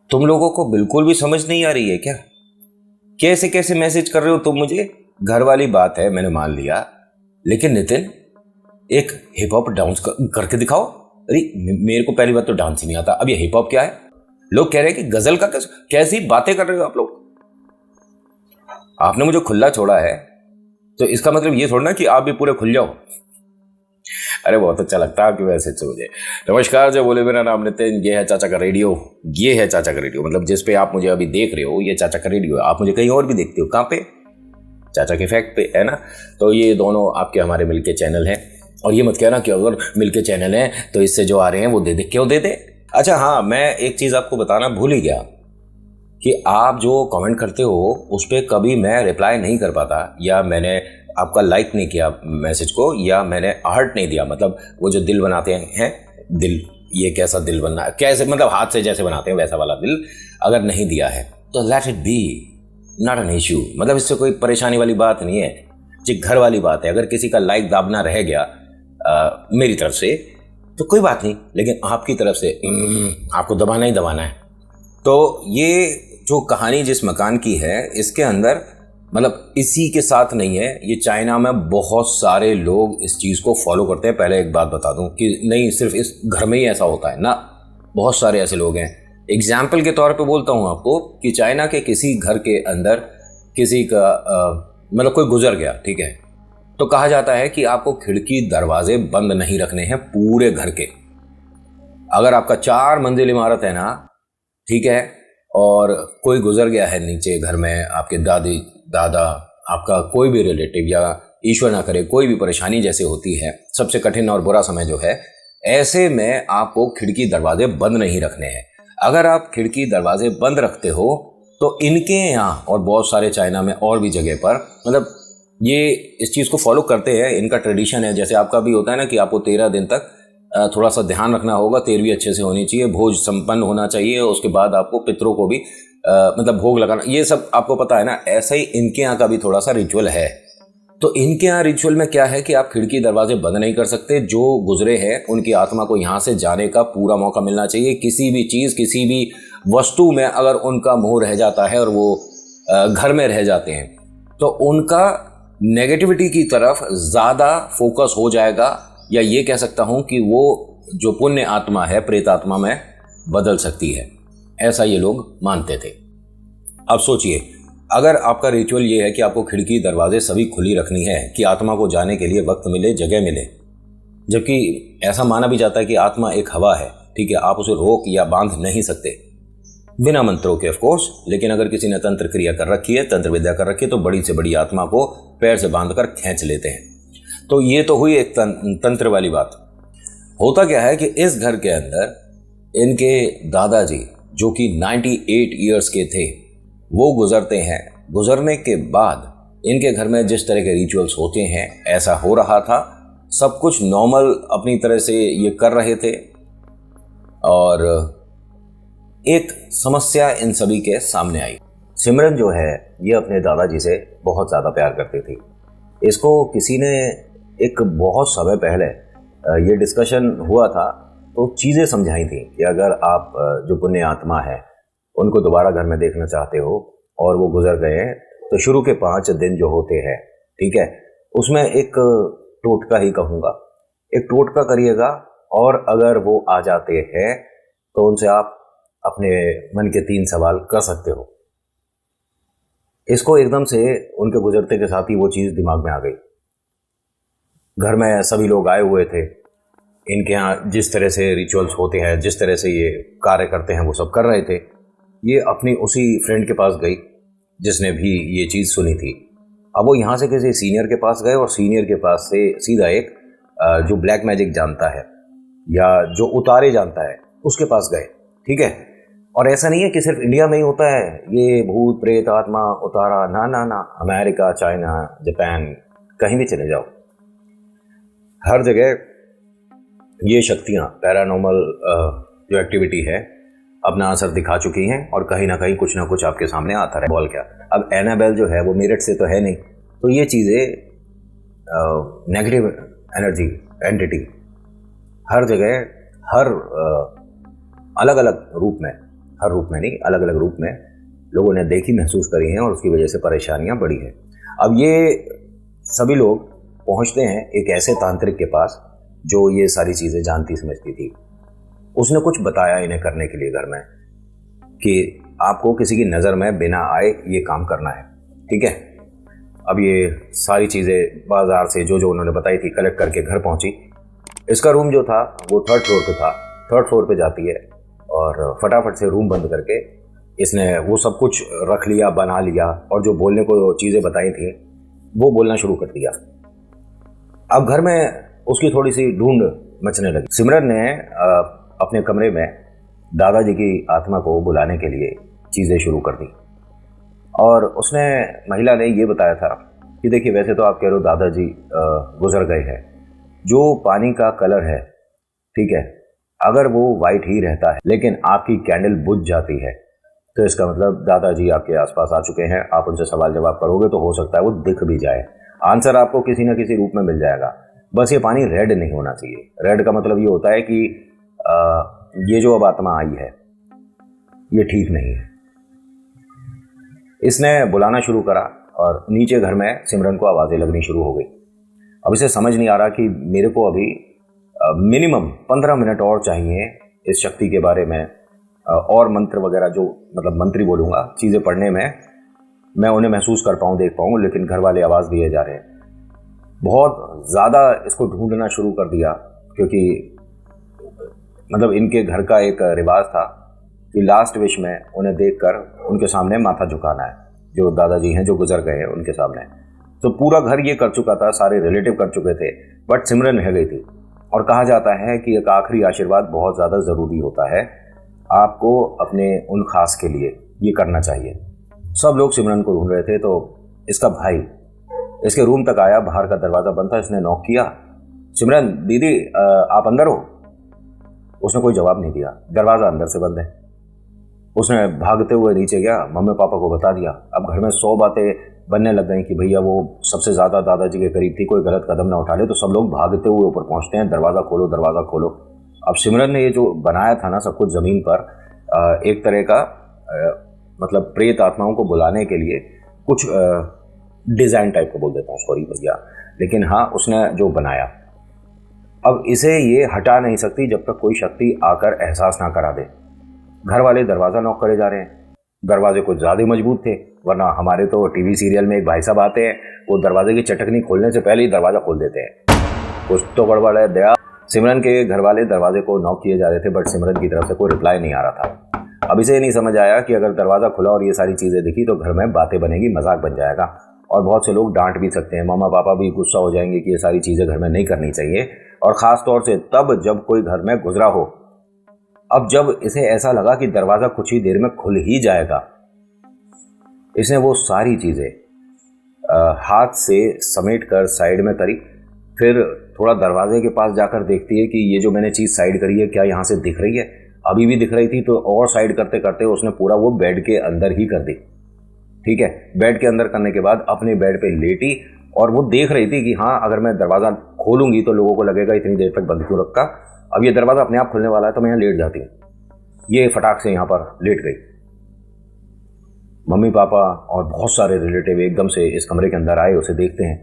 तुम लोगों को बिल्कुल भी समझ नहीं आ रही है क्या? कैसे कैसे मैसेज कर रहे हो तुम मुझे? घर वाली बात है, मैंने मान लिया, लेकिन नितिन एक हिप हॉप डांस करके दिखाओ। अरे मेरे को पहली बात तो डांस ही नहीं आता, अब ये हिप हॉप क्या है? लोग कह रहे हैं कि गजल का कैसी बातें कर रहे हो आप लोग। आपने मुझे खुला छोड़ा है तो इसका मतलब ये थोड़ा ना कि आप भी पूरे खुल जाओ। अरे बहुत अच्छा लगता है आपकी वैसे से मुझे। नमस्कार, जो बोले, मेरा नाम नितिन, ये है चाचा का रेडियो। ये है चाचा का रेडियो, मतलब जिस पे आप मुझे अभी देख रहे हो ये चाचा का रेडियो है। आप मुझे कहीं और भी देखते हो, कहाँ पे? चाचा के फैक्ट पे, है ना? तो ये दोनों आपके हमारे मिलके चैनल हैं। और ये मत कहना कि अगर मिलके चैनल है तो इससे जो आ रहे हैं वो दे दे, क्यों दे दे। अच्छा हाँ, मैं एक चीज़ आपको बताना भूल ही गया कि आप जो कमेंट करते हो उस पर कभी मैं रिप्लाई नहीं कर पाता, या मैंने आपका लाइक नहीं किया मैसेज को, या मैंने हार्ट नहीं दिया, मतलब वो जो दिल बनाते हैं दिल, ये कैसा दिल बनना है, कैसे मतलब हाथ से जैसे बनाते हैं वैसा वाला दिल अगर नहीं दिया है तो let it be, not an issue. मतलब इससे कोई परेशानी वाली बात नहीं है, जी घर वाली बात है। अगर किसी का लाइक दाबना रह गया मेरी तरफ से तो कोई बात नहीं, लेकिन आपकी तरफ से आपको दबाना ही दबाना है। तो ये जो कहानी जिस मकान की है इसके अंदर मतलब इसी के साथ नहीं है, ये चाइना में बहुत सारे लोग इस चीज़ को फॉलो करते हैं। पहले एक बात बता दूं कि नहीं सिर्फ इस घर में ही ऐसा होता है ना, बहुत सारे ऐसे लोग हैं। एग्जाम्पल के तौर पे बोलता हूं आपको कि चाइना के किसी घर के अंदर किसी का मतलब कोई गुजर गया, ठीक है, तो कहा जाता है कि आपको खिड़की दरवाजे बंद नहीं रखने हैं पूरे घर के। अगर आपका 4 मंजिल इमारत है ना, ठीक है, और कोई गुजर गया है नीचे घर में, आपके दादी दादा, आपका कोई भी रिलेटिव, या ईश्वर ना करे कोई भी परेशानी जैसे होती है, सबसे कठिन और बुरा समय जो है, ऐसे में आपको खिड़की दरवाजे बंद नहीं रखने हैं। अगर आप खिड़की दरवाजे बंद रखते हो तो इनके यहाँ और बहुत सारे चाइना में और भी जगह पर मतलब ये इस चीज़ को फॉलो करते हैं, इनका ट्रेडिशन है। जैसे आपका भी होता है ना कि आपको 13 दिन तक थोड़ा सा ध्यान रखना होगा, 13वीं अच्छे से होनी चाहिए, भोज संपन्न होना चाहिए, उसके बाद आपको पितरों को भी मतलब भोग लगाना, ये सब आपको पता है ना। ऐसा ही इनके यहाँ का भी थोड़ा सा रिचुअल है। तो इनके यहाँ रिचुअल में क्या है कि आप खिड़की दरवाजे बंद नहीं कर सकते। जो गुजरे हैं उनकी आत्मा को यहाँ से जाने का पूरा मौका मिलना चाहिए। किसी भी चीज़, किसी भी वस्तु में अगर उनका मोह रह जाता है और वो घर में रह जाते हैं तो उनका नेगेटिविटी की तरफ ज़्यादा फोकस हो जाएगा, या ये कह सकता हूँ कि वो जो पुण्य आत्मा है प्रेत आत्मा में बदल सकती है, ऐसा ये लोग मानते थे। अब सोचिए, अगर आपका रिचुअल ये है कि आपको खिड़की दरवाजे सभी खुली रखनी है कि आत्मा को जाने के लिए वक्त मिले, जगह मिले, जबकि ऐसा माना भी जाता है कि आत्मा एक हवा है, ठीक है, आप उसे रोक या बांध नहीं सकते बिना मंत्रों के, ऑफ कोर्स। लेकिन अगर किसी ने तंत्र क्रिया कर रखी है, तंत्र विद्या कर रखी है, तो बड़ी से बड़ी आत्मा को पैर से बांधकर खींच लेते हैं। तो ये तो हुई एक तंत्र वाली बात। होता क्या है कि इस घर के अंदर इनके दादाजी जो कि 98 ईयर्स के थे वो गुजरते हैं। गुजरने के बाद इनके घर में जिस तरह के रिचुअल्स होते हैं ऐसा हो रहा था, सब कुछ नॉर्मल अपनी तरह से ये कर रहे थे। और एक समस्या इन सभी के सामने आई। सिमरन जो है ये अपने दादाजी से बहुत ज़्यादा प्यार करती थी। इसको किसी ने एक बहुत समय पहले ये डिस्कशन हुआ था तो चीज़ें समझाई थी कि अगर आप जो पुण्य आत्मा है उनको दोबारा घर में देखना चाहते हो और वो गुजर गए हैं तो शुरू के 5 दिन जो होते हैं, ठीक है, उसमें एक टोटका ही कहूँगा, एक टोटका करिएगा। और अगर वो आ जाते हैं तो उनसे आप अपने मन के 3 सवाल कर सकते हो। इसको एकदम से उनके गुजरते के साथ ही वो चीज़ दिमाग में आ गई। घर में सभी लोग आए हुए थे, इनके यहाँ जिस तरह से रिचुअल्स होते हैं, जिस तरह से ये कार्य करते हैं, वो सब कर रहे थे। ये अपनी उसी फ्रेंड के पास गई जिसने भी ये चीज़ सुनी थी। अब वो यहाँ से किसी सीनियर के पास गए और सीनियर के पास से सीधा एक जो ब्लैक मैजिक जानता है या जो उतारे जानता है उसके पास गए, ठीक है। और ऐसा नहीं है कि सिर्फ इंडिया में ही होता है ये भूत प्रेत आत्मा उतारा, ना ना ना, अमेरिका, चाइना, जापान, कहीं भी चले जाओ, हर जगह ये शक्तियाँ, पैरानॉर्मल जो एक्टिविटी है अपना असर दिखा चुकी हैं और कहीं ना कहीं कुछ ना कुछ आपके सामने आता है। बॉल क्या, अब एनाबेल जो है वो मेरठ से तो है नहीं, तो ये चीज़ें नेगेटिव एनर्जी एंटिटी हर जगह, हर अलग अलग रूप में हर रूप में नहीं, अलग अलग रूप में लोगों ने देखी, महसूस करी हैं और उसकी वजह से परेशानियां बढ़ी हैं। अब ये सभी लोग पहुंचते हैं एक ऐसे तांत्रिक के पास जो ये सारी चीज़ें जानती समझती थी। उसने कुछ बताया इन्हें करने के लिए घर में कि आपको किसी की नज़र में बिना आए ये काम करना है, ठीक है। अब ये सारी चीज़ें बाजार से जो जो उन्होंने बताई थी कलेक्ट करके घर पहुंची। इसका रूम जो था वो 3rd फ्लोर पे था। 3rd फ्लोर पे जाती है और फटाफट से रूम बंद करके इसने वो सब कुछ रख लिया, बना लिया और जो बोलने को चीज़ें बताई थी वो बोलना शुरू कर दिया। अब घर में उसकी थोड़ी सी ढूंढ मचने लगी। सिमरन ने अपने कमरे में दादाजी की आत्मा को बुलाने के लिए चीज़ें शुरू कर दी और उसने महिला ने ये बताया था कि देखिए वैसे तो आप कह रहे हो दादाजी गुजर गए हैं, जो पानी का कलर है, ठीक है, अगर वो वाइट ही रहता है लेकिन आपकी कैंडल बुझ जाती है तो इसका मतलब दादाजी आपके आसपास आ चुके हैं। आप उनसे सवाल जवाब करोगे तो हो सकता है वो दिख भी जाए, आंसर आपको किसी न किसी रूप में मिल जाएगा। बस ये पानी रेड नहीं होना चाहिए। रेड का मतलब ये होता है कि ये जो अब आत्मा आई है ये ठीक नहीं है। इसने बुलाना शुरू करा और नीचे घर में सिमरन को आवाज़ें लगनी शुरू हो गई। अब इसे समझ नहीं आ रहा कि मेरे को अभी मिनिमम 15 मिनट और चाहिए इस शक्ति के बारे में और मंत्र वगैरह, जो मतलब मंत्री बोलूँगा, चीज़ें पढ़ने में मैं उन्हें महसूस कर पाऊँ, देख पाऊँ, लेकिन घर वाले आवाज़ दिए जा रहे हैं। बहुत ज़्यादा इसको ढूंढना शुरू कर दिया क्योंकि मतलब इनके घर का एक रिवाज था कि लास्ट विश में उन्हें देखकर उनके सामने माथा झुकाना है, जो दादाजी हैं जो गुजर गए हैं उनके सामने। तो पूरा घर ये कर चुका था, सारे रिलेटिव कर चुके थे, बट सिमरन रह गई थी। और कहा जाता है कि एक आखिरी आशीर्वाद बहुत ज़्यादा ज़रूरी होता है, आपको अपने उन खास के लिए ये करना चाहिए। सब लोग सिमरन को ढूंढ रहे थे तो इसका भाई इसके रूम तक आया। बाहर का दरवाज़ा बंद था। इसने नॉक किया, सिमरन दीदी आप अंदर हो? उसने कोई जवाब नहीं दिया। दरवाज़ा अंदर से बंद है। उसने भागते हुए नीचे गया, मम्मी पापा को बता दिया। अब घर में 100 बातें बनने लग गई कि भैया वो सबसे ज़्यादा दादाजी के करीब थी, कोई गलत कदम ना उठा ले। तो सब लोग भागते हुए ऊपर पहुंचते हैं, दरवाज़ा खोलो दरवाज़ा खोलो। अब सिमरन ने ये जो बनाया था ना सब कुछ ज़मीन पर, एक तरह का मतलब प्रेत आत्माओं को बुलाने के लिए कुछ डिज़ाइन टाइप का बोल देता हूँ, सॉरी भैया, लेकिन हाँ उसने जो बनाया, अब इसे ये हटा नहीं सकती जब तक कोई शक्ति आकर एहसास ना करा दे। घर वाले दरवाज़ा नॉक करे जा रहे हैं। दरवाजे कुछ ज़्यादा मजबूत थे, वरना हमारे तो टीवी सीरियल में एक भाई साहब आते हैं, वो दरवाजे की चटकनी खोलने से पहले ही दरवाज़ा खोल देते हैं। कुछ तो गड़बड़ है दया। सिमरन के घर वाले दरवाजे को नॉक किए जा रहे थे, बट सिमरन की तरफ से कोई रिप्लाई नहीं आ रहा था। अब इसे नहीं समझ आया कि अगर दरवाज़ा खुला और ये सारी चीज़ें दिखी तो घर में बातें बनेगी, मजाक बन जाएगा और बहुत से लोग डांट भी सकते हैं। मामा पापा भी गुस्सा हो जाएंगे कि ये सारी चीज़ें घर में नहीं करनी चाहिए, और ख़ास तौर से तब जब कोई घर में गुजरा हो। अब जब इसे ऐसा लगा कि दरवाज़ा कुछ ही देर में खुल ही जाएगा, इसने वो सारी चीज़ें हाथ से समेट कर साइड में करी। फिर थोड़ा दरवाजे के पास जाकर देखती है कि ये जो मैंने चीज़ साइड करी है क्या यहाँ से दिख रही है। अभी भी दिख रही थी, तो और साइड करते करते उसने पूरा वो बेड के अंदर ही कर दी। ठीक है, बेड के अंदर करने के बाद अपने बेड पे लेटी और वो देख रही थी कि हाँ अगर मैं दरवाज़ा खोलूंगी तो लोगों को लगेगा इतनी देर तक बंद क्यों रखा, अब ये दरवाज़ा अपने आप खुलने वाला है तो मैं यहाँ लेट जाती हूँ। ये फटाक से यहाँ पर लेट गई। मम्मी पापा और बहुत सारे रिलेटिव एकदम से इस कमरे के अंदर आए, उसे देखते हैं।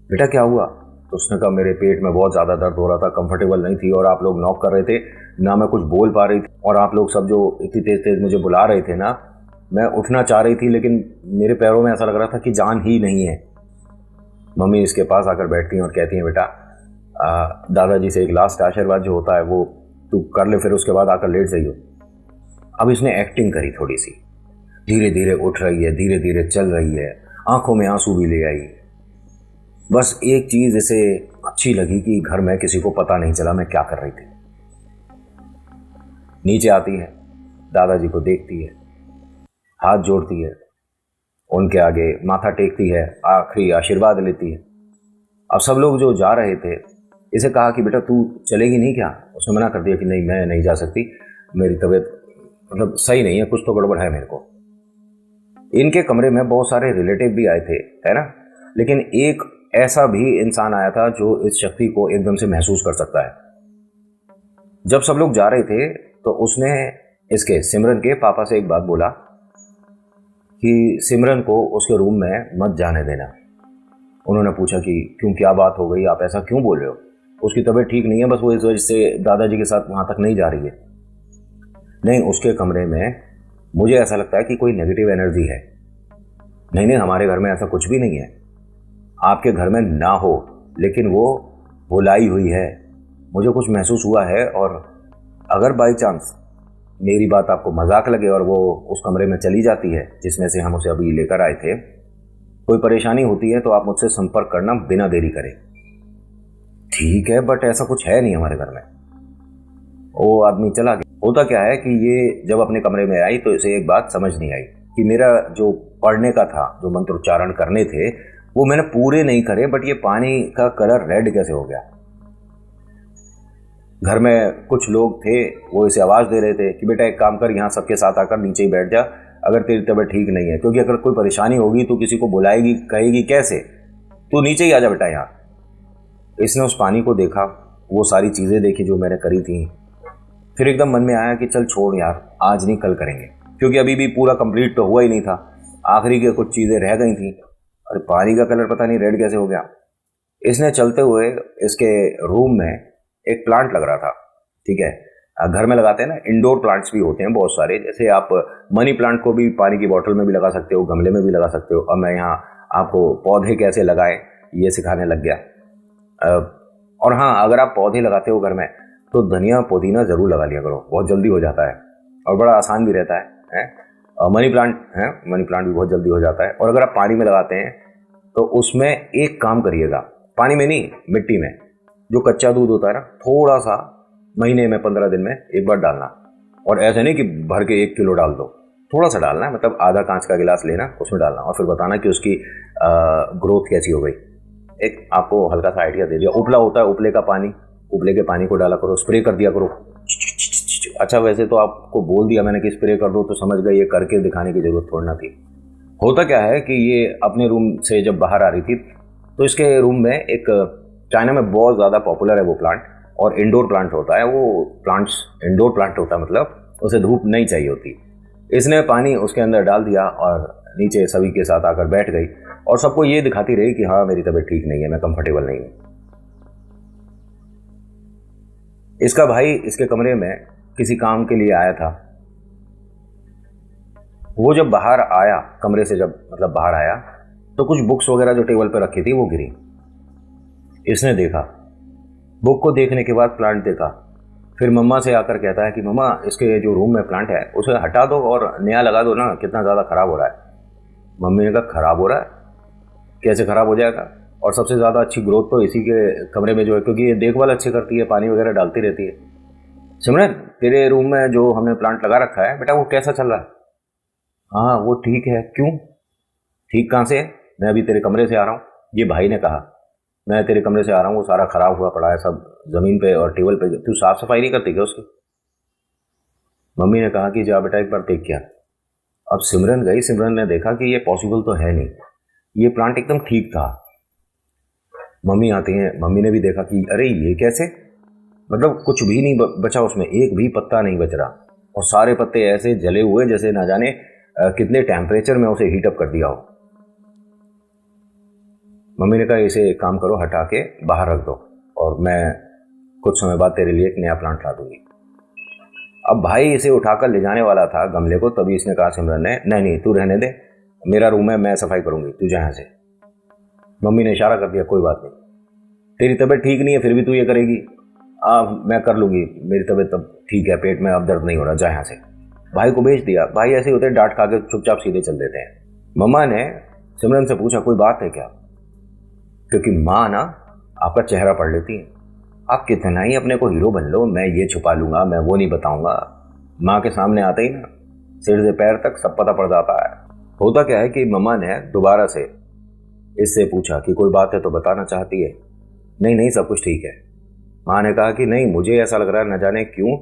बेटा क्या हुआ? तो उसने कहा मेरे पेट में बहुत ज़्यादा दर्द हो रहा था, कंफर्टेबल नहीं थी, और आप लोग नॉक कर रहे थे ना, मैं कुछ बोल पा रही थी, और आप लोग सब जो इतनी तेज़ तेज़ मुझे बुला रहे थे ना, मैं उठना चाह रही थी लेकिन मेरे पैरों में ऐसा लग रहा था कि जान ही नहीं है। मम्मी इसके पास आकर बैठती हैं और कहती हैं बेटा दादाजी से एक लास्ट आशीर्वाद जो होता है वो तू कर ले, फिर उसके बाद आकर लेट जाइयो। अब इसने एक्टिंग करी थोड़ी सी, धीरे धीरे उठ रही है, धीरे धीरे चल रही है, आंखों में आंसू भी ले आई। बस एक चीज़ इसे अच्छी लगी कि घर में किसी को पता नहीं चला मैं क्या कर रही थी। नीचे आती है, दादाजी को देखती है, हाथ जोड़ती है, उनके आगे माथा टेकती है, आखिरी आशीर्वाद लेती है। अब सब लोग जो जा रहे थे इसे कहा कि बेटा तू चलेगी नहीं क्या? उसने मना कर दिया कि नहीं मैं नहीं जा सकती, मेरी तबीयत मतलब सही नहीं है, कुछ तो गड़बड़ है मेरे को। इनके कमरे में बहुत सारे रिलेटिव भी आए थे, है ना, लेकिन एक ऐसा भी इंसान आया था जो इस शक्ति को एकदम से महसूस कर सकता है। जब सब लोग जा रहे थे तो उसने इसके सिमरन के पापा से एक बात बोला कि सिमरन को उसके रूम में मत जाने देना। उन्होंने पूछा कि क्यों, क्या बात हो गई, आप ऐसा क्यों बोल रहे हो? उसकी तबीयत ठीक नहीं है, बस वो इस वजह से दादाजी के साथ वहाँ तक नहीं जा रही है। नहीं, उसके कमरे में मुझे ऐसा लगता है कि कोई नेगेटिव एनर्जी है। नहीं नहीं, हमारे घर में ऐसा कुछ भी नहीं है। आपके घर में ना हो, लेकिन वो बुलाई हुई है, मुझे कुछ महसूस हुआ है। और अगर बाई चांस मेरी बात आपको मजाक लगे और वो उस कमरे में चली जाती है जिसमें से हम उसे अभी लेकर आए थे, कोई परेशानी होती है तो आप मुझसे संपर्क करना बिना देरी करें। ठीक है, बट ऐसा कुछ है नहीं हमारे घर में। वो आदमी चला गया। होता क्या है कि ये जब अपने कमरे में आई तो इसे एक बात समझ नहीं आई कि मेरा जो पढ़ने का था, जो मंत्रोच्चारण करने थे, वो मैंने पूरे नहीं करे, बट ये पानी का कलर रेड कैसे हो गया। घर में कुछ लोग थे, वो इसे आवाज़ दे रहे थे कि बेटा एक काम कर, यहाँ सबके साथ आकर नीचे ही बैठ जा, अगर तेरी तबीयत ठीक नहीं है, क्योंकि अगर कोई परेशानी होगी तो किसी को बुलाएगी, कहेगी कैसे, तू नीचे ही आ जा बेटा यहाँ। इसने उस पानी को देखा, वो सारी चीज़ें देखी जो मैंने करी थी। फिर एकदम मन में आया कि चल छोड़ यार, आज नहीं कल करेंगे, क्योंकि अभी भी पूरा कंप्लीट तो हुआ ही नहीं था, आखिरी की कुछ चीज़ें रह गई थी। अरे पानी का कलर पता नहीं रेड कैसे हो गया। इसने चलते हुए इसके रूम में एक प्लांट लग रहा था, ठीक है, घर में लगाते हैं ना, इंडोर प्लांट्स भी होते हैं बहुत सारे, जैसे आप मनी प्लांट को भी पानी की बोतल में भी लगा सकते हो, गमले में भी लगा सकते हो। अब मैं यहाँ आपको पौधे कैसे लगाएं ये सिखाने लग गया। और हाँ, अगर आप पौधे लगाते हो घर में तो धनिया पुदीना ज़रूर लगा लिया करो, बहुत जल्दी हो जाता है और बड़ा आसान भी रहता है। मनी प्लांट है, मनी प्लांट भी बहुत जल्दी हो जाता है। और अगर आप पानी में लगाते हैं तो उसमें एक काम करिएगा, पानी में नहीं, मिट्टी में जो कच्चा दूध होता है ना, थोड़ा सा महीने में 15 दिन में एक बार डालना। और ऐसे नहीं कि भर के 1 किलो डाल दो, थोड़ा सा डालना है, मतलब आधा कांच का गिलास लेना, उसमें डालना और फिर बताना कि उसकी ग्रोथ कैसी हो गई। एक आपको हल्का सा आइडिया दे दिया। उपला होता है, उपले का पानी, उपले के पानी को डाला करो, स्प्रे कर दिया करो। अच्छा, वैसे तो आपको बोल दिया मैंने कि स्प्रे कर दो तो समझ गए, ये करके दिखाने की जरूरत थोड़ा थी। होता क्या है कि ये अपने रूम से जब बाहर आ रही थी तो इसके रूम में एक, चाइना में बहुत ज़्यादा पॉपुलर है वो प्लांट, और इंडोर प्लांट होता है वो प्लांट्स, इंडोर प्लांट होता है मतलब उसे धूप नहीं चाहिए होती। इसने पानी उसके अंदर डाल दिया और नीचे सभी के साथ आकर बैठ गई और सबको ये दिखाती रही कि हाँ मेरी तबीयत ठीक नहीं है, मैं कंफर्टेबल नहीं हूँ। इसका भाई इसके कमरे में किसी काम के लिए आया था। वो जब बाहर आया, कमरे से जब मतलब बाहर आया, तो कुछ बुक्स वगैरह जो टेबल पर रखी थी वो गिरी। इसने देखा, बुक को देखने के बाद प्लांट देखा, फिर मम्मा से आकर कहता है कि मम्मा इसके जो रूम में प्लांट है उसे हटा दो और नया लगा दो ना, कितना ज़्यादा ख़राब हो रहा है। मम्मी ने कहा ख़राब हो रहा है? कैसे ख़राब हो जाएगा? और सबसे ज़्यादा अच्छी ग्रोथ तो इसी के कमरे में जो है, क्योंकि ये देखभाल अच्छी करती है, पानी वगैरह डालती रहती है। सिमरन, तेरे रूम में जो हमने प्लांट लगा रखा है बेटा, वो कैसा चल रहा है? हाँ वो ठीक है। क्यों ठीक? कहाँ से? मैं अभी तेरे कमरे से आ रहा हूँ, ये भाई ने कहा। मैं तेरे कमरे से आ रहा हूँ, वो सारा ख़राब हुआ पड़ा है, सब ज़मीन पे और टेबल पे। तू साफ़ सफाई नहीं करती क्या उसकी? मम्मी ने कहा कि जा बेटा एक बार देख क्या। अब सिमरन गई, सिमरन ने देखा कि ये पॉसिबल तो है नहीं, ये प्लांट एकदम ठीक था। मम्मी आती हैं, मम्मी ने भी देखा कि अरे ये कैसे, मतलब कुछ भी नहीं बचा उसमें, एक भी पत्ता नहीं बच रहा, और सारे पत्ते ऐसे जले हुए जैसे ना जाने कितने टेम्परेचर में उसे हीटअप कर दिया हो। मम्मी ने कहा इसे एक काम करो, हटा के बाहर रख दो और मैं कुछ समय बाद तेरे लिए एक नया प्लांट ला दूंगी। अब भाई इसे उठाकर ले जाने वाला था गमले को, तभी इसने कहा सिमरन ने, नहीं नहीं तू रहने दे, मेरा रूम है, मैं सफाई करूंगी, तू जा यहाँ से। मम्मी ने इशारा कर दिया, कोई बात नहीं, तेरी तबीयत ठीक नहीं है फिर भी तू ये करेगी? मैं कर लूँगी, मेरी तबीयत तब ठीक है, पेट में अब दर्द नहीं हो रहा, जा यहाँ से। भाई को भेज दिया। भाई ऐसे होते हैं, डांट खा के चुपचाप सीधे चल देते हैं। मम्मा ने सिमरन से पूछा कोई बात है क्या, क्योंकि माँ ना आपका चेहरा पढ़ लेती है। आप कितना ही अपने को हीरो बन लो, मैं ये छुपा लूँगा, मैं वो नहीं बताऊँगा, माँ के सामने आते ही ना सिर से पैर तक सब पता पड़ जाता है। होता क्या है कि मम्मा ने दोबारा से इससे पूछा कि कोई बात है तो बताना चाहती है? नहीं नहीं सब कुछ ठीक है। माँ ने कहा कि नहीं मुझे ऐसा लग रहा है न जाने क्यों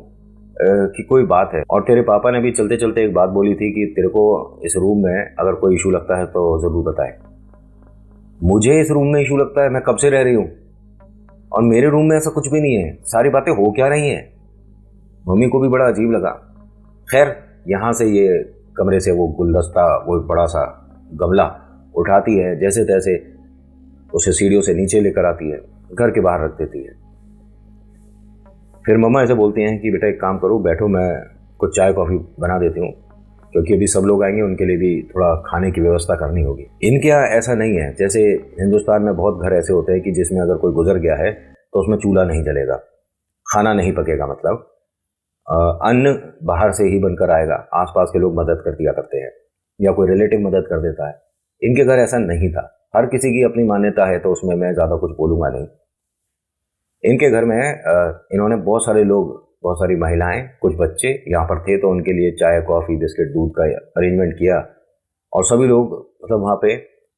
कि कोई बात है, और तेरे पापा ने भी चलते चलते एक बात बोली थी कि तेरे को इस रूम में अगर कोई इशू लगता है तो ज़रूर बताए। मुझे इस रूम में इशू लगता है? मैं कब से रह रही हूँ और मेरे रूम में ऐसा कुछ भी नहीं है, सारी बातें हो क्या रही हैं? मम्मी को भी बड़ा अजीब लगा। खैर यहाँ से ये कमरे से वो गुलदस्ता, वो एक बड़ा सा गमला उठाती है, जैसे तैसे उसे सीढ़ियों से नीचे लेकर आती है, घर के बाहर रख देती है। फिर मम्मा ऐसे बोलती हैं कि बेटा एक काम करो, बैठो, मैं कुछ चाय कॉफ़ी बना देती हूँ, क्योंकि अभी सब लोग आएंगे, उनके लिए भी थोड़ा खाने की व्यवस्था करनी होगी। इनके यहाँ ऐसा नहीं है, जैसे हिंदुस्तान में बहुत घर ऐसे होते हैं कि जिसमें अगर कोई गुजर गया है तो उसमें चूल्हा नहीं जलेगा, खाना नहीं पकेगा, मतलब अन्न बाहर से ही बनकर आएगा, आसपास के लोग मदद कर दिया करते हैं या कोई रिलेटिव मदद कर देता है। इनके घर ऐसा नहीं था। हर किसी की अपनी मान्यता है, तो उसमें मैं ज़्यादा कुछ बोलूँगा नहीं। इनके घर में इन्होंने बहुत सारे लोग, बहुत सारी महिलाएं, कुछ बच्चे यहाँ पर थे, तो उनके लिए चाय कॉफ़ी बिस्किट दूध का अरेंजमेंट किया और सभी लोग मतलब वहाँ पे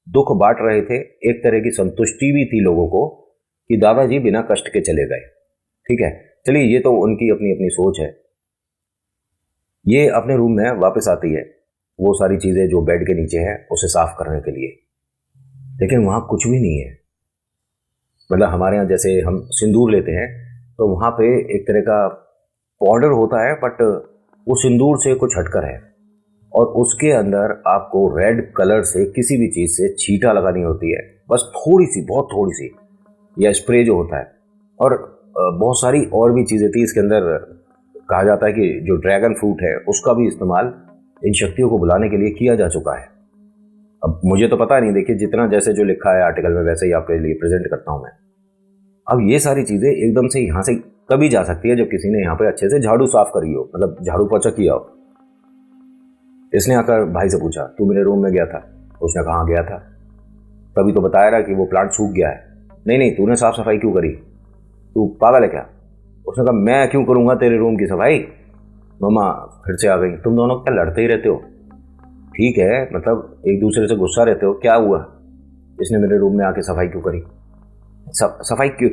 दुख बांट रहे थे। एक तरह की संतुष्टि भी थी लोगों को कि दादाजी बिना कष्ट के चले गए। ठीक है, चलिए, ये तो उनकी अपनी अपनी सोच है। ये अपने रूम में वापस आती है, वो सारी चीज़ें जो बेड के नीचे है उसे साफ करने के लिए, लेकिन वहाँ कुछ भी नहीं है। मतलब हमारे यहाँ जैसे हम सिंदूर लेते हैं तो वहाँ पे एक तरह का पाउडर होता है, बट वो सिंदूर से कुछ हटकर है और उसके अंदर आपको रेड कलर से किसी भी चीज़ से छींटा लगानी होती है, बस थोड़ी सी, बहुत थोड़ी सी, या स्प्रे जो होता है। और बहुत सारी और भी चीज़ें थी इसके अंदर। कहा जाता है कि जो ड्रैगन फ्रूट है उसका भी इस्तेमाल इन शक्तियों को बुलाने के लिए किया जा चुका है। अब मुझे तो पता नहीं, देखिए जितना जैसे जो लिखा है आर्टिकल में वैसे ही आपके लिए प्रेजेंट करता हूँ मैं। अब ये सारी चीज़ें एकदम से यहाँ से तभी जा सकती है जब किसी ने यहाँ पे अच्छे से झाड़ू साफ करी हो, मतलब झाड़ू पोछा किया हो। इसने आकर भाई से पूछा, तू मेरे रूम में गया था? उसने कहा गया था, तभी तो बताया रहा कि वो प्लांट सूख गया है। नहीं नहीं, तूने साफ सफाई क्यों करी? तू पागल है क्या? उसने कहा मैं क्यों करूँगा तेरे रूम की सफाई? मम्मा फिर से आ गई, तुम दोनों क्या लड़ते ही रहते हो? ठीक है, मतलब एक दूसरे से गुस्सा रहते हो, क्या हुआ? इसने मेरे रूम में आके सफाई क्यों करी? सफाई क्यों?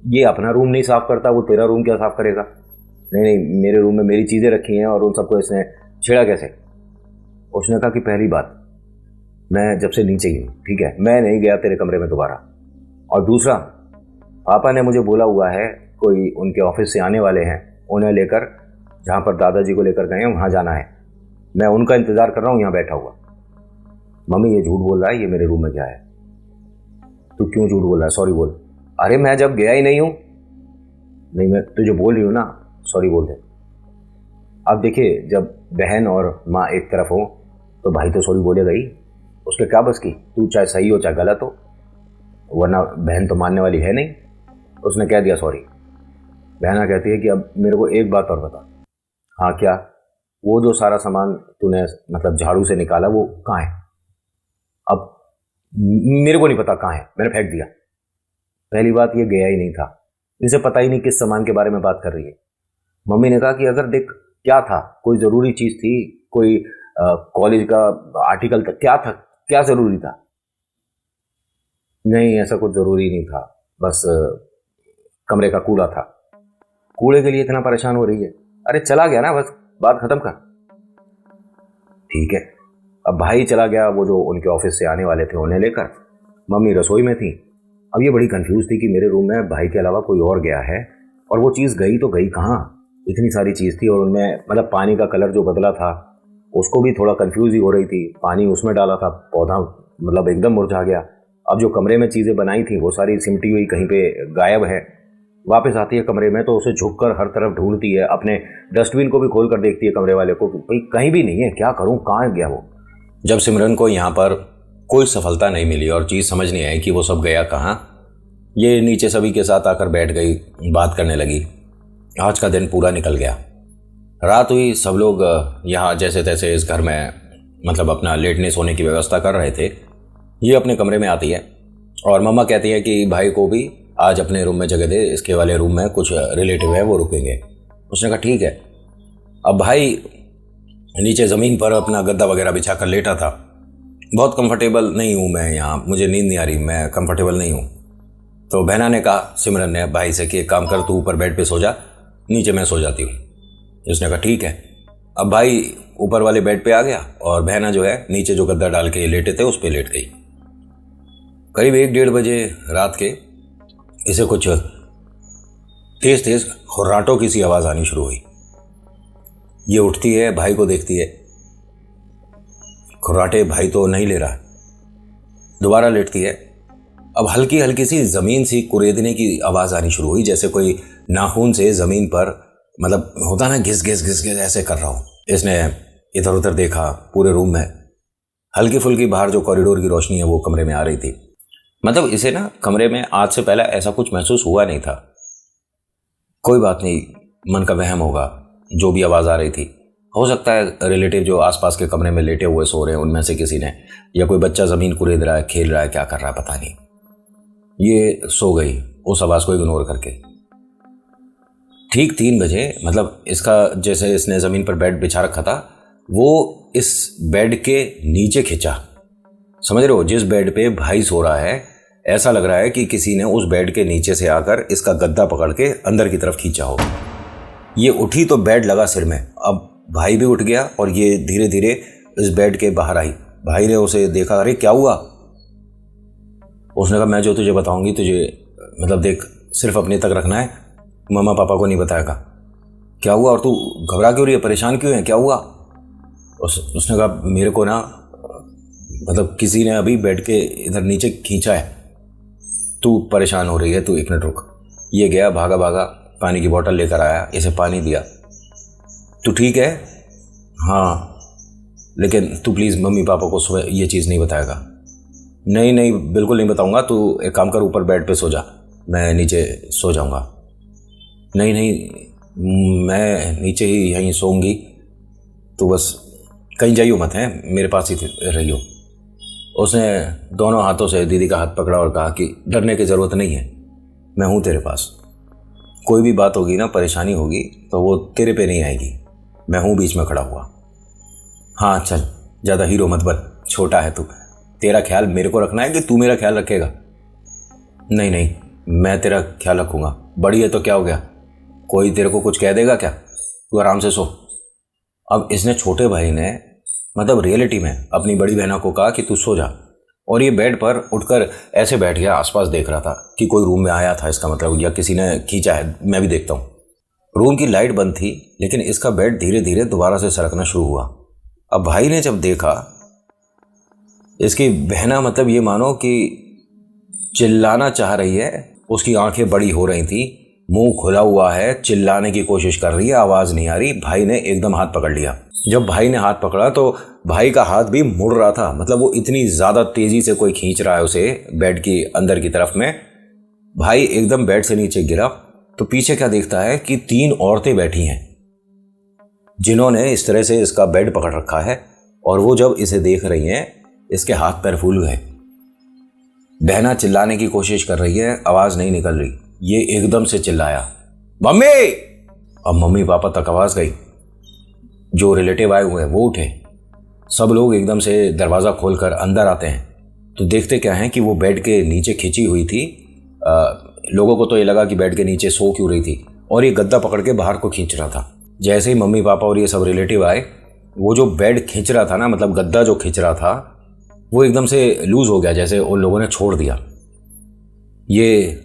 ये अपना रूम नहीं साफ करता, वो तेरा रूम क्या साफ करेगा? नहीं नहीं, मेरे रूम में मेरी चीज़ें रखी हैं और उन सबको इसने छेड़ा कैसे? उसने कहा कि पहली बात, मैं जब से नीचे ही हूँ, ठीक है, मैं नहीं गया तेरे कमरे में दोबारा। और दूसरा, पापा ने मुझे बोला हुआ है कोई उनके ऑफिस से आने वाले हैं, उन्हें लेकर जहाँ पर दादाजी को लेकर गए हैं वहाँ जाना है, मैं उनका इंतज़ार कर रहा हूँ यहाँ बैठा हुआ। मम्मी ये झूठ बोल रहा है, ये मेरे रूम में क्या है? तू क्यों झूठ बोल रहा है? सॉरी बोल। अरे मैं जब गया ही नहीं हूँ। नहीं, मैं तुझे बोल रही हूँ ना, सॉरी बोल दे। अब देखिए, जब बहन और माँ एक तरफ हो तो भाई तो सॉरी बोलेगा ही, उसके क्या बस की, तू चाहे सही हो चाहे गलत हो, वरना बहन तो मानने वाली है नहीं। उसने कह दिया सॉरी। बहना कहती है कि अब मेरे को एक बात और बता। हाँ क्या? वो जो सारा सामान तूने मतलब झाड़ू से निकाला वो कहाँ है? अब मेरे को नहीं पता कहाँ है, मैंने फेंक दिया। पहली बात, ये गया ही नहीं था, इसे पता ही नहीं किस सामान के बारे में बात कर रही है। मम्मी ने कहा कि अगर देख क्या था, कोई ज़रूरी चीज़ थी, कोई कॉलेज का आर्टिकल था, क्या था, क्या ज़रूरी था? नहीं ऐसा कुछ ज़रूरी नहीं था, बस कमरे का कूड़ा था। कूड़े के लिए इतना परेशान हो रही है? अरे चला गया ना, बस बात खत्म कर। ठीक है, अब भाई चला गया, वो जो उनके ऑफिस से आने वाले थे उन्हें लेकर। मम्मी रसोई में थी। अब ये बड़ी कंफ्यूज थी कि मेरे रूम में भाई के अलावा कोई और गया है, और वो चीज़ गई तो गई कहाँ? इतनी सारी चीज़ थी और उनमें मतलब पानी का कलर जो बदला था उसको भी थोड़ा कंफ्यूज ही हो रही थी। पानी उसमें डाला था, पौधा मतलब एकदम मुरझा गया। अब जो कमरे में चीज़ें बनाई थी वो सारी सिमटी हुई कहीं पे गायब है। वापस आती है कमरे में तो उसे झुककर हर तरफ ढूंढती है, अपने डस्टबिन को भी खोल कर देखती है कमरे वाले को, भाई कहीं भी नहीं है, क्या करूँ, कहाँ गया वो? जब सिमरन को यहाँ पर कोई सफलता नहीं मिली और चीज़ समझ नहीं आई कि वो सब गया कहाँ, ये नीचे सभी के साथ आकर बैठ गई, बात करने लगी। आज का दिन पूरा निकल गया, रात हुई, सब लोग यहाँ जैसे तैसे इस घर में मतलब अपना लेटने सोने की व्यवस्था कर रहे थे। ये अपने कमरे में आती है और मम्मा कहती है कि भाई को भी आज अपने रूम में जगह दे, इसके वाले रूम में कुछ रिलेटिव है वो रुकेंगे। उसने कहा ठीक है। अब भाई नीचे ज़मीन पर अपना गद्दा वगैरह बिछा कर लेटा था। बहुत कंफर्टेबल नहीं हूँ मैं यहाँ, मुझे नींद नहीं आ रही, मैं कंफर्टेबल नहीं हूँ। तो बहना ने कहा, सिमरन ने भाई से कि एक काम कर, तू ऊपर बेड पे सो जा, नीचे मैं सो जाती हूँ। उसने कहा ठीक है। अब भाई ऊपर वाले बेड पे आ गया और बहना जो है नीचे जो गद्दा डाल के लेटे थे उस पर लेट गई। करीब 1-1:30 बजे रात के इसे कुछ तेज तेज खुर्राटों की सी आवाज़ आनी शुरू हुई। ये उठती है, भाई को देखती है, खुर्राटे भाई तो नहीं ले रहा, दोबारा लेटती है। अब हल्की हल्की सी जमीन सी कुरेदने की आवाज आनी शुरू हुई, जैसे कोई नाखून से जमीन पर, मतलब होता ना, घिस घिस घिस घिस ऐसे कर रहा हूं। इसने इधर उधर देखा, पूरे रूम में हल्की फुल्की बाहर जो कॉरिडोर की रोशनी है वो कमरे में आ रही थी। मतलब इसे ना कमरे में आज से पहले ऐसा कुछ महसूस हुआ नहीं था। कोई बात नहीं, मन का वहम होगा, जो भी आवाज़ आ रही थी। हो सकता है रिलेटिव जो आसपास के कमरे में लेटे हुए सो रहे हैं उनमें से किसी ने, या कोई बच्चा ज़मीन कुरेद रहा है, खेल रहा है, क्या कर रहा है पता नहीं। ये सो गई उस आवाज़ को इग्नोर करके। ठीक 3 बजे, मतलब इसका जैसे इसने ज़मीन पर बेड बिछा रखा था, वो इस बेड के नीचे खिंचा। समझ रहे हो, जिस बेड पे भाई सो रहा है, ऐसा लग रहा है कि किसी ने उस बेड के नीचे से आकर इसका गद्दा पकड़ के अंदर की तरफ खींचा हो। ये उठी तो बेड लगा सिर में। अब भाई भी उठ गया और ये धीरे धीरे इस बेड के बाहर आई। भाई ने उसे देखा, अरे क्या हुआ? उसने कहा, मैं जो तुझे बताऊंगी तुझे, मतलब देख, सिर्फ अपने तक रखना है, मम्मा पापा को नहीं बताएगा। क्या हुआ? और तू घबरा क्यों रही है, परेशान क्यों है, क्या हुआ? उसने कहा, मेरे को ना, मतलब किसी ने अभी बेड के इधर नीचे खींचा है। तू परेशान हो रही है, तू 1 मिनट रुक। ये गया, भागा भागा, पानी की बोतल लेकर आया, इसे पानी दिया। तू ठीक है? हाँ, लेकिन तू प्लीज़ मम्मी पापा को सुबह ये चीज़ नहीं बताएगा। नहीं नहीं, बिल्कुल नहीं बताऊंगा। तू एक काम कर, ऊपर बेड पे सो जा, मैं नीचे सो जाऊंगा। नहीं नहीं, मैं नीचे ही यहीं सोऊंगी, तो बस कहीं जाइयो मत, है मेरे पास ही रहियो। उसने दोनों हाथों से दीदी का हाथ पकड़ा और कहा कि डरने की ज़रूरत नहीं है, मैं हूँ तेरे पास। कोई भी बात होगी ना, परेशानी होगी, तो वो तेरे पे नहीं आएगी, मैं हूँ बीच में खड़ा हुआ। हाँ चल, ज़्यादा हीरो मत बन, छोटा है तू, तेरा ख्याल मेरे को रखना है कि तू मेरा ख्याल रखेगा? नहीं नहीं, मैं तेरा ख्याल रखूँगा। बड़ी है तो क्या हो गया, कोई तेरे को कुछ कह देगा क्या? तू आराम से सो। अब इसने छोटे भाई ने, मतलब रियलिटी में, अपनी बड़ी बहना को कहा कि तू सो जा, और ये बेड पर उठकर ऐसे बैठ गया, आसपास देख रहा था कि कोई रूम में आया था, इसका मतलब, या किसी ने खींचा है, मैं भी देखता हूँ। रूम की लाइट बंद थी, लेकिन इसका बेड धीरे धीरे दोबारा से सरकना शुरू हुआ। अब भाई ने जब देखा, इसकी बहना, मतलब ये मानो कि चिल्लाना चाह रही है, उसकी आंखें बड़ी हो रही थी, मुंह खुला हुआ है, चिल्लाने की कोशिश कर रही है, आवाज़ नहीं आ रही। भाई ने एकदम हाथ पकड़ लिया। जब भाई ने हाथ पकड़ा तो भाई का हाथ भी मुड़ रहा था, मतलब वो इतनी ज़्यादा तेज़ी से कोई खींच रहा है उसे बेड की अंदर की तरफ में। भाई एकदम बेड से नीचे गिरा तो पीछे क्या देखता है कि 3 औरतें बैठी हैं, जिन्होंने इस तरह से इसका बेड पकड़ रखा है, और वो जब इसे देख रही हैं, इसके हाथ पैर फूल गए। बहना चिल्लाने की कोशिश कर रही है, आवाज़ नहीं निकल रही। ये एकदम से चिल्लाया, मम्मी! अब मम्मी पापा तक आवाज़ गई। जो रिलेटिव आए हुए हैं वो उठे, सब लोग एकदम से दरवाज़ा खोलकर अंदर आते हैं तो देखते क्या हैं कि वो बेड के नीचे खिंची हुई थी। लोगों को तो ये लगा कि बेड के नीचे सो क्यों रही थी, और ये गद्दा पकड़ के बाहर को खींच रहा था। जैसे ही मम्मी पापा और ये सब रिलेटिव आए, वो जो बेड खींच रहा था ना, मतलब गद्दा जो खींच रहा था, वो एकदम से लूज़ हो गया, जैसे उन लोगों ने छोड़ दिया। ये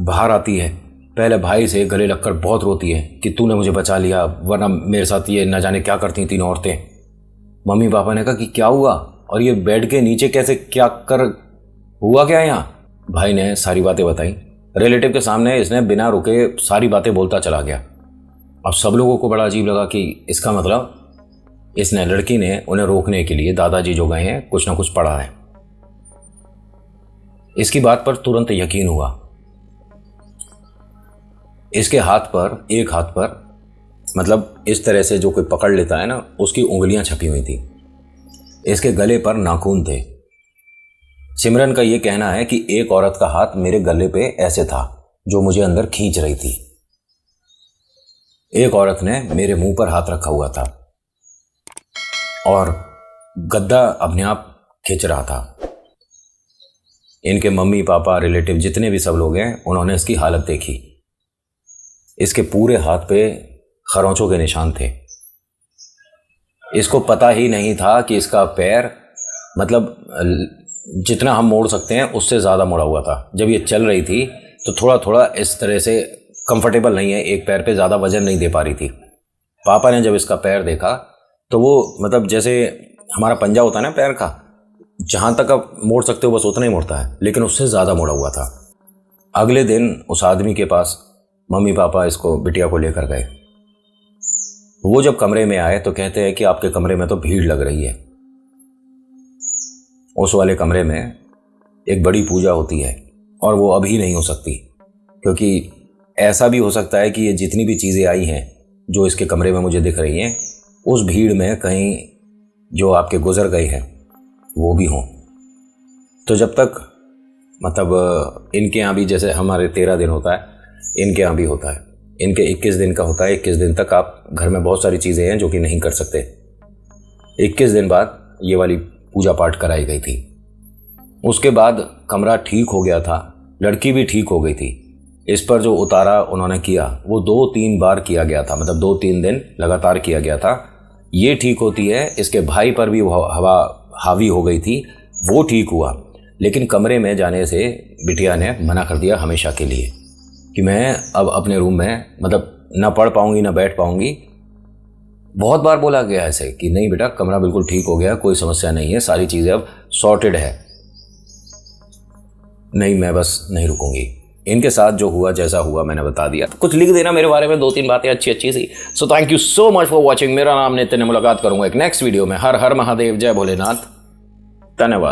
बाहर आती है, पहले भाई से गले लगकर बहुत रोती है कि तूने मुझे बचा लिया, वरना मेरे साथ ये न जाने क्या करती 3 औरतें। मम्मी पापा ने कहा कि क्या हुआ, और ये बेड के नीचे कैसे, क्या कर, हुआ क्या यहाँ? भाई ने सारी बातें बताई। रिलेटिव के सामने इसने बिना रुके सारी बातें बोलता चला गया। अब सब लोगों को बड़ा अजीब लगा कि इसका मतलब इसने, लड़की ने उन्हें रोकने के लिए दादाजी जो गए हैं, कुछ ना कुछ पढ़ा है। इसकी बात पर तुरंत यकीन हुआ। इसके हाथ पर, एक हाथ पर, मतलब इस तरह से जो कोई पकड़ लेता है ना, उसकी उंगलियां छपी हुई थी। इसके गले पर नाखून थे। सिमरन का यह कहना है कि एक औरत का हाथ मेरे गले पे ऐसे था, जो मुझे अंदर खींच रही थी। एक औरत ने मेरे मुंह पर हाथ रखा हुआ था, और गद्दा अपने आप खींच रहा था। इनके मम्मी पापा, रिलेटिव, जितने भी सब लोग हैं, उन्होंने इसकी हालत देखी। इसके पूरे हाथ पे खरोंचों के निशान थे। इसको पता ही नहीं था कि इसका पैर, मतलब जितना हम मोड़ सकते हैं उससे ज़्यादा मुड़ा हुआ था। जब ये चल रही थी तो थोड़ा थोड़ा इस तरह से कंफर्टेबल नहीं है, एक पैर पे ज़्यादा वजन नहीं दे पा रही थी। पापा ने जब इसका पैर देखा तो वो मतलब जैसे हमारा पंजा होता है ना पैर का, जहाँ तक आप मोड़ सकते हो बस उतना ही मोड़ता है, लेकिन उससे ज़्यादा मोड़ा हुआ था। अगले दिन उस आदमी के पास मम्मी पापा इसको बिटिया को लेकर गए। वो जब कमरे में आए तो कहते हैं कि आपके कमरे में तो भीड़ लग रही है। उस वाले कमरे में एक बड़ी पूजा होती है और वो अभी नहीं हो सकती, क्योंकि ऐसा भी हो सकता है कि ये जितनी भी चीज़ें आई हैं जो इसके कमरे में मुझे दिख रही हैं, उस भीड़ में कहीं जो आपके गुजर गए हैं वो भी हों। तो जब तक मतलब इनके यहाँ भी जैसे हमारे 13 दिन होता है, इनके यहाँ भी होता है, इनके 21 दिन का होता है। 21 दिन तक आप घर में बहुत सारी चीज़ें हैं जो कि नहीं कर सकते। 21 दिन बाद ये वाली पूजा पाठ कराई गई थी। उसके बाद कमरा ठीक हो गया था, लड़की भी ठीक हो गई थी। इस पर जो उतारा उन्होंने किया वो 2-3 बार किया गया था, मतलब 2-3 दिन लगातार किया गया था। ये ठीक होती है, इसके भाई पर भी हवा हावी हो गई थी, वो ठीक हुआ। लेकिन कमरे में जाने से बिटिया ने मना कर दिया हमेशा के लिए कि मैं अब अपने रूम में मतलब ना पढ़ पाऊंगी ना बैठ पाऊंगी। बहुत बार बोला गया ऐसे कि नहीं बेटा, कमरा बिल्कुल ठीक हो गया, कोई समस्या नहीं है, सारी चीज़ें अब सॉर्टेड है। नहीं, मैं बस नहीं रुकूंगी। इनके साथ जो हुआ जैसा हुआ मैंने बता दिया। कुछ लिख देना मेरे बारे में, 2-3 बातें अच्छी सी। So thank you so much for watching. मेरा नाम नितिन है, मुलाकात करूंगा एक नेक्स्ट वीडियो में। हर हर महादेव, जय भोलेनाथ, धन्यवाद।